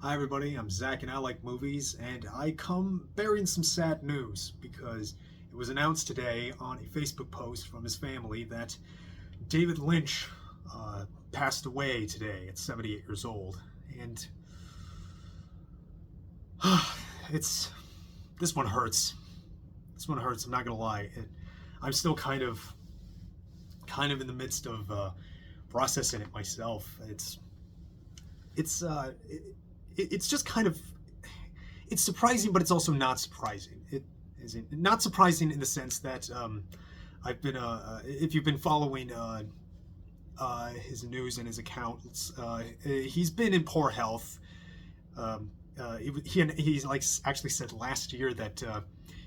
Hi everybody, I'm Zach and I like movies, and I come bearing some sad news because it was announced today on a Facebook post from his family that David Lynch passed away today at 78 years old. And it's this one hurts. This one hurts. I'm not gonna lie. I'm still kind of in the midst of processing it myself. It's uh, it, it's just kind of it's surprising, but it's also not surprising. It isn't not surprising in the sense that I've been if you've been following his news and his accounts, he's been in poor health. He's like actually said last year that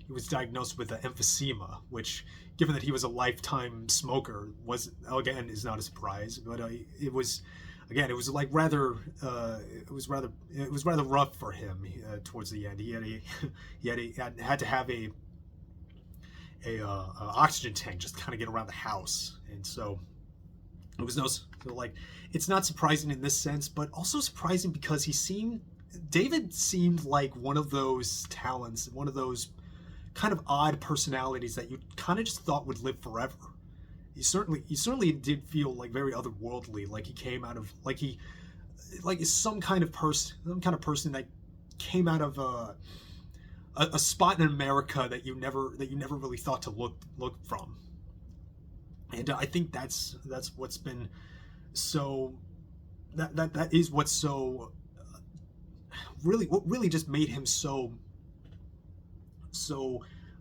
he was diagnosed with emphysema, which, given that he was a lifetime smoker, was again is not a surprise. But it was again, it was like rather it was rather rough for him towards the end. He had to have a oxygen tank just to kind of get around the house, and so it was no so like it's not surprising in this sense, but also surprising because David seemed like one of those talents, one of those kind of odd personalities that you kind of just thought would live forever. He certainly did feel like very otherworldly, like he came out of like is some kind of person that came out of a spot in America that you never really thought to look from. And I think that's what's been so that is what's so what really just made him so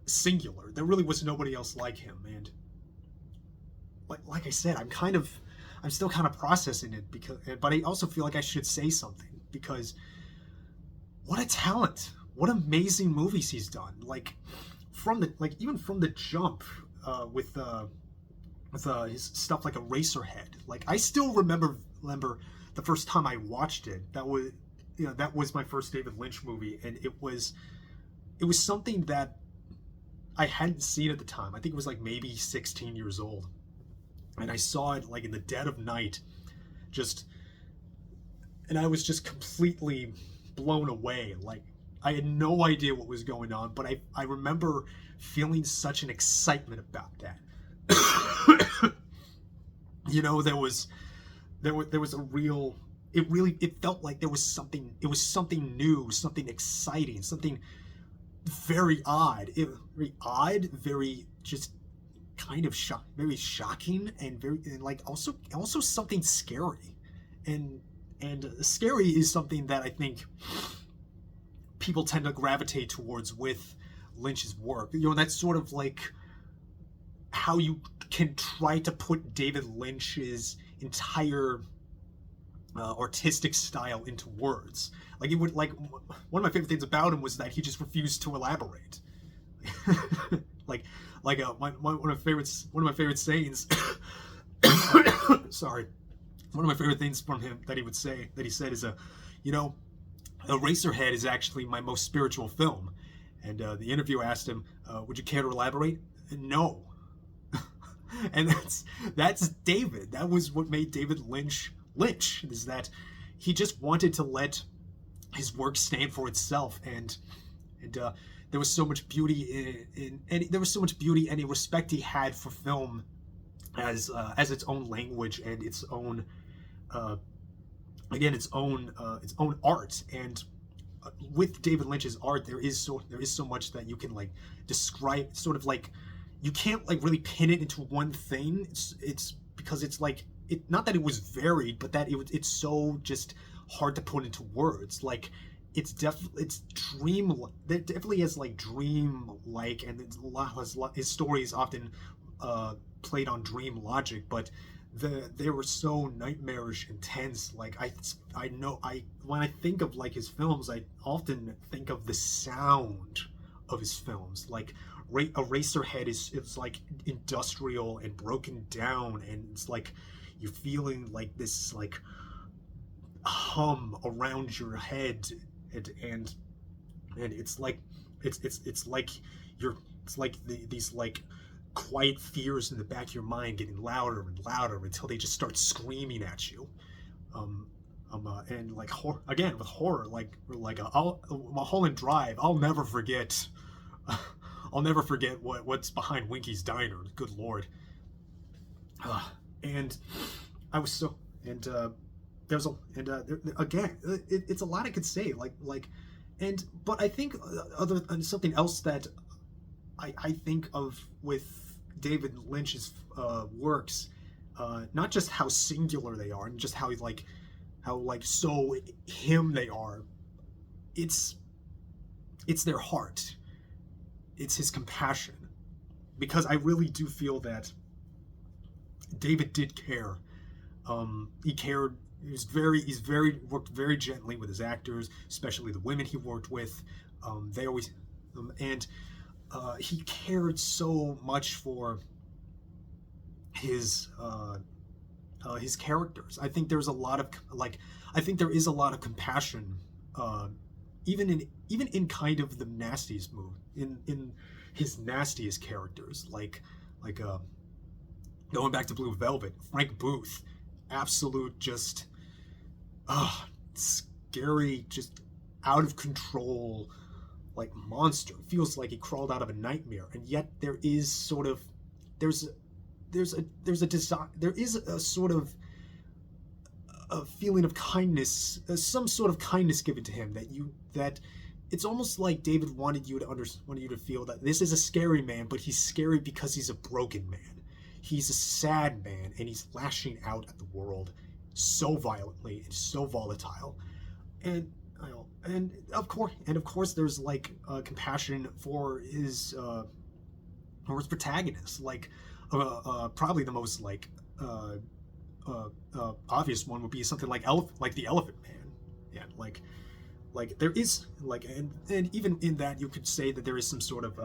singular. There really was nobody else like him, and like I said, I'm still kind of processing it but I also feel like I should say something because what a talent, what amazing movies he's done. Even from the jump with his stuff like Eraserhead. Like I still remember the first time I watched it. That was my first David Lynch movie, and it was something that I hadn't seen at the time. I think it was like maybe 16 years old. And I saw it like in the dead of night, and I was just completely blown away. Like I had no idea what was going on, but I remember feeling such an excitement about that. There was a real it felt like there was something, it was something new, something exciting, something very just kind of very shocking, and like also something scary. And scary is something that I think people tend to gravitate towards with Lynch's work. That's sort of like how you can try to put David Lynch's entire artistic style into words. Like one of my favorite things about him was that he just refused to elaborate. One of my favorite sayings. Sorry, one of my favorite things from him that he said is Eraserhead is actually my most spiritual film. And the interviewer asked him, would you care to elaborate? No. And that's David. That was what made David Lynch, is that he just wanted to let his work stand for itself, and there was so much beauty and there was so much beauty and a respect he had for film as its own language and its own its own art. And with David Lynch's art, there is so much that you can like describe. Sort of like you can't like really pin it into one thing. It's because it's like not that it was varied, but that it's so just hard to put into words. Like it's dream. It definitely is like dream like, and his stories often played on dream logic, but they were so nightmarish intense. Like I know when I think of like his films, I often think of the sound of his films. Like Eraserhead it's like industrial and broken down, and it's like you're feeling like this like hum around your head, and it's like it's like these like quiet fears in the back of your mind getting louder and louder until they just start screaming at you. And like again with horror, like Mulholland Drive. I'll never forget. I'll never forget what's behind Winky's Diner. Good lord. Uh, and I was so and there's a and again it's a lot I could say and but I think other something else that I think of with David Lynch's works, not just how singular they are and just how like so him they are. It's their heart. It's his compassion, because I really do feel that David did care. He cared. He's very worked very gently with his actors, especially the women he worked with. They always and he cared so much for his characters. I think there's a lot of I think there is a lot of compassion, even in kind of the nastiest move in his nastiest characters, like going back to Blue Velvet, Frank Booth, absolute just scary, just out of control, like monster. Feels like he crawled out of a nightmare, and yet there is sort of there's a design, there is a sort of a feeling of kindness, some sort of kindness given to him that it's almost like David wanted you to feel that this is a scary man, but he's scary because he's a broken man. He's a sad man, and he's lashing out at the world so violently and so volatile. And of course, there's compassion for his protagonist. Probably the most obvious one would be something like the Elephant Man. Yeah, there is and even in that you could say that there is some sort of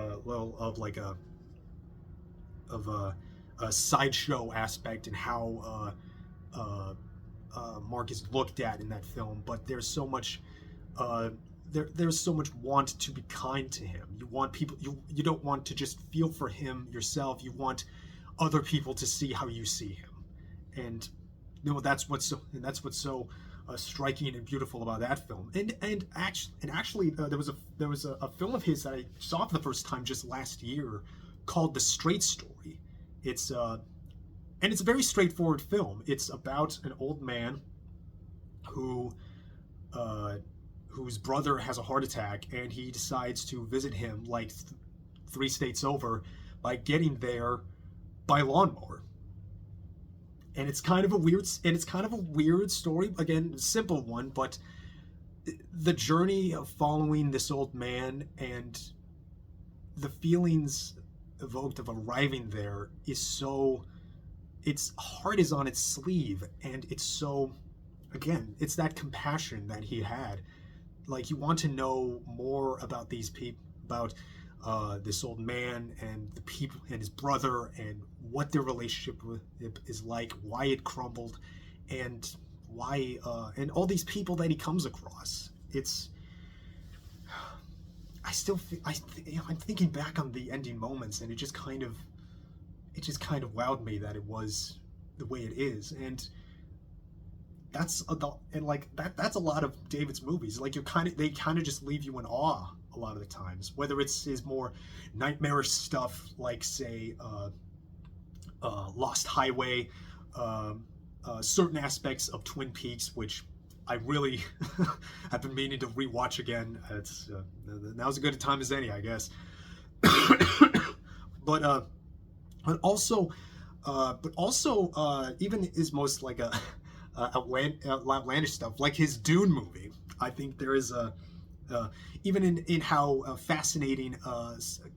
a sideshow aspect in how Mark is looked at in that film. But there's so much there's so much want to be kind to him. You want people, you don't want to just feel for him yourself. You want other people to see how you see him. And that's what's so striking and beautiful about that film. And actually there was a film of his that I saw for the first time just last year called The Straight Story. It's a very straightforward film. It's about an old man whose brother has a heart attack, and he decides to visit him 3 states over by getting there by lawnmower. And it's kind of a weird story. Again, simple one, but the journey of following this old man and the feelings evoked of arriving there is so, its heart is on its sleeve, and it's so, again, it's that compassion that he had. You want to know more about these people, about this old man and the people and his brother, and what their relationship is like, why it crumbled, and why and all these people that he comes across. I'm thinking back on the ending moments, and it just kind of wowed me that it was the way it is. And that's a lot of David's movies. They kind of just leave you in awe a lot of the times, whether it's his more nightmarish stuff, say Lost Highway, certain aspects of Twin Peaks, which I really have been meaning to rewatch again. It's now's as good a time as any, I guess. but also even his most outlandish stuff, like his Dune movie. I think there is even in how fascinating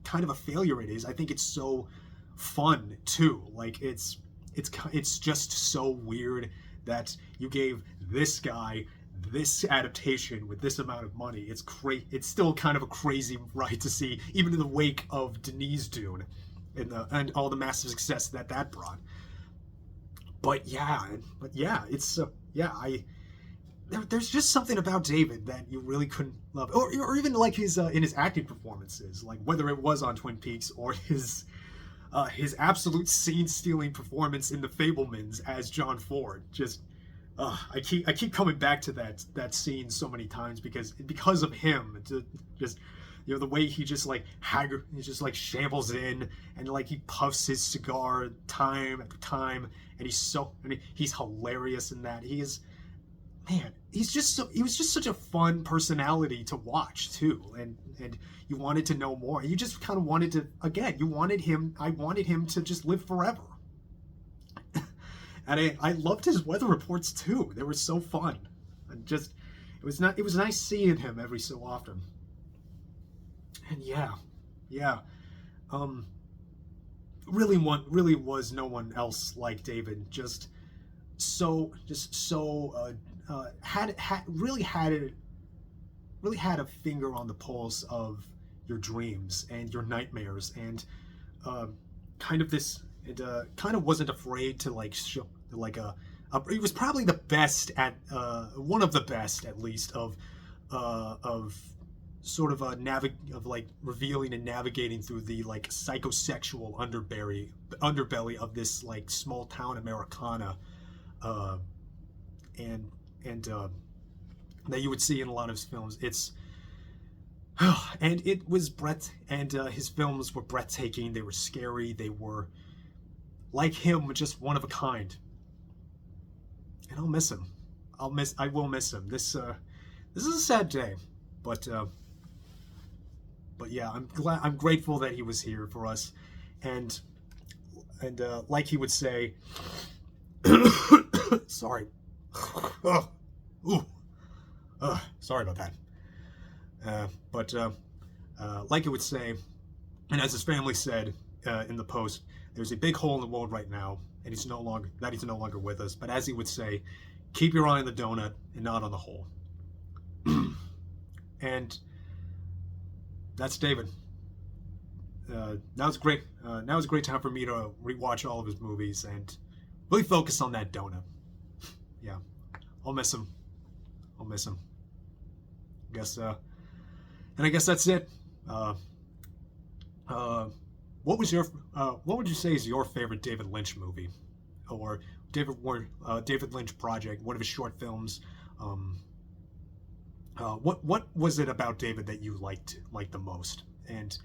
kind of a failure it is. I think it's so fun too. It's just so weird that you gave this guy this adaptation with this amount of money. It's still kind of a crazy ride to see, even in the wake of Denis Dune and all the massive success that brought. But it's there's just something about David that you really couldn't love, or even his in his acting performances, whether it was on Twin Peaks or his absolute scene-stealing performance in The Fabelmans as John Ford. Just I keep coming back to that scene so many times because of him. Just the way he just like he just like shambles in and like he puffs his cigar time after time, and he's hilarious in that. He is, man, he was just such a fun personality to watch too, and you wanted to know more. You just kind of wanted to, again, I wanted him to just live forever. And I loved his weather reports too. They were so fun. And just it was nice seeing him every so often. And yeah. Really was no one else like David. Just so really had a finger on the pulse of your dreams and your nightmares, and uh, kind of this and kind of wasn't afraid to like show like he was probably the best at one of the best at least of sort of of like revealing and navigating through the like psychosexual underbelly of this like small town Americana, uh, and that you would see in a lot of his films. It's and it was his films were breathtaking. They were scary. They were like him, just one of a kind. And I'll miss him. I will miss him. This is a sad day, but yeah, I'm grateful that he was here for us, and like he would say, sorry, ooh, sorry about that. But like it would say, and as his family said in the post, there's a big hole in the world right now, and he's no longer with us. But as he would say, keep your eye on the donut and not on the hole. And that's David. Now it's great. Now it's a great time for me to rewatch all of his movies and really focus on that donut. Yeah, I'll miss him. I'll miss him. I guess that's it. What would you say is your favorite David Lynch movie, or David Lynch project? One of his short films. What was it about David that you liked the most? And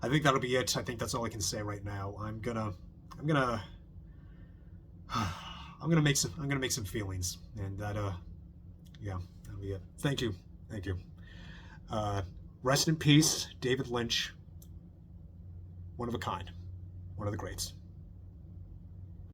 I think that'll be it. I think that's all I can say right now. I'm gonna make some feelings, and yeah, that'll be it. Thank you. Rest in peace, David Lynch. One of a kind. One of the greats.